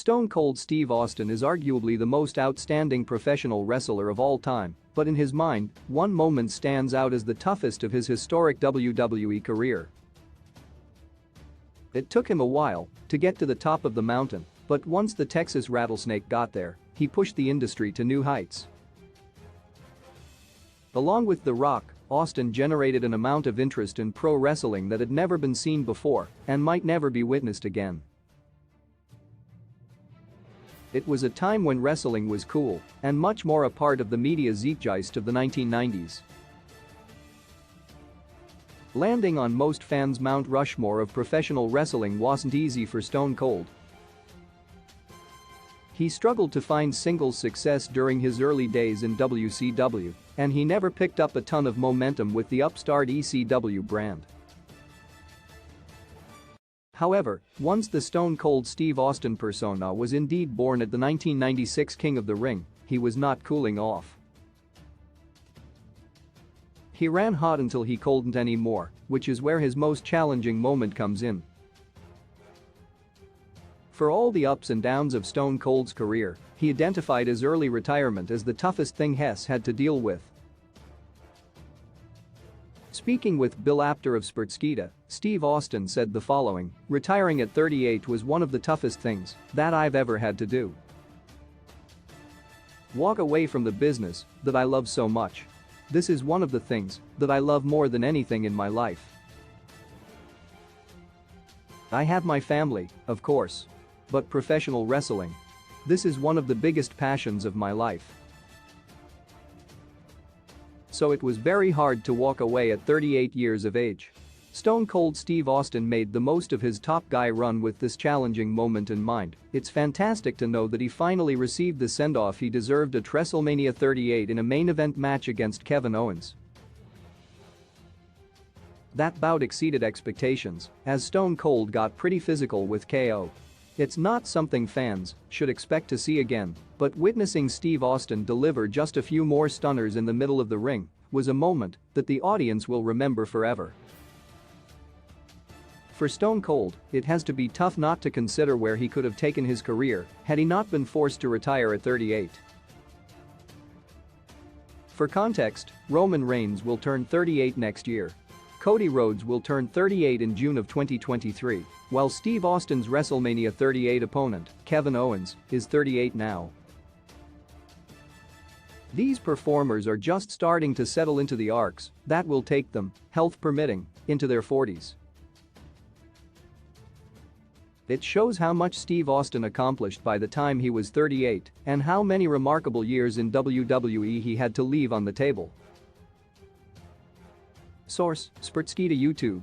Stone Cold Steve Austin is arguably the most outstanding professional wrestler of all time, but in his mind, one moment stands out as the toughest of his historic WWE career. It took him a while to get to the top of the mountain, but once the Texas Rattlesnake got there, he pushed the industry to new heights. Along with The Rock, Austin generated an amount of interest in pro wrestling that had never been seen before and might never be witnessed again. It was a time when wrestling was cool and much more a part of the media zeitgeist of the 1990s. Landing on most fans' Mount Rushmore of professional wrestling wasn't easy for Stone Cold. He struggled to find singles success during his early days in WCW, and he never picked up a ton of momentum with the upstart ECW brand. However, once the Stone Cold Steve Austin persona was indeed born at the 1996 King of the Ring, he was not cooling off. He ran hot until he couldn't anymore, which is where his most challenging moment comes in. For all the ups and downs of Stone Cold's career, he identified his early retirement as the toughest thing Hess had to deal with. Speaking with Bill Apter of Sportskeeda, Steve Austin said the following: "Retiring at 38 was one of the toughest things that I've ever had to do. Walk away from the business that I love so much. This is one of the things that I love more than anything in my life. I have my family, of course. But professional wrestling. This is one of the biggest passions of my life. So it was very hard to walk away at 38 years of age." Stone Cold Steve Austin made the most of his top guy run with this challenging moment in mind. It's fantastic to know that he finally received the send-off he deserved at WrestleMania 38 in a main event match against Kevin Owens. That bout exceeded expectations as Stone Cold got pretty physical with KO. It's not something fans should expect to see again, but witnessing Steve Austin deliver just a few more stunners in the middle of the ring was a moment that the audience will remember forever. For Stone Cold, it has to be tough not to consider where he could have taken his career had he not been forced to retire at 38. For context, Roman Reigns will turn 38 next year. Cody Rhodes will turn 38 in June of 2023, while Steve Austin's WrestleMania 38 opponent, Kevin Owens, is 38 now. These performers are just starting to settle into the arcs that will take them, health permitting, into their 40s. It shows how much Steve Austin accomplished by the time he was 38 and how many remarkable years in WWE he had to leave on the table. Source: Sportskeeda YouTube.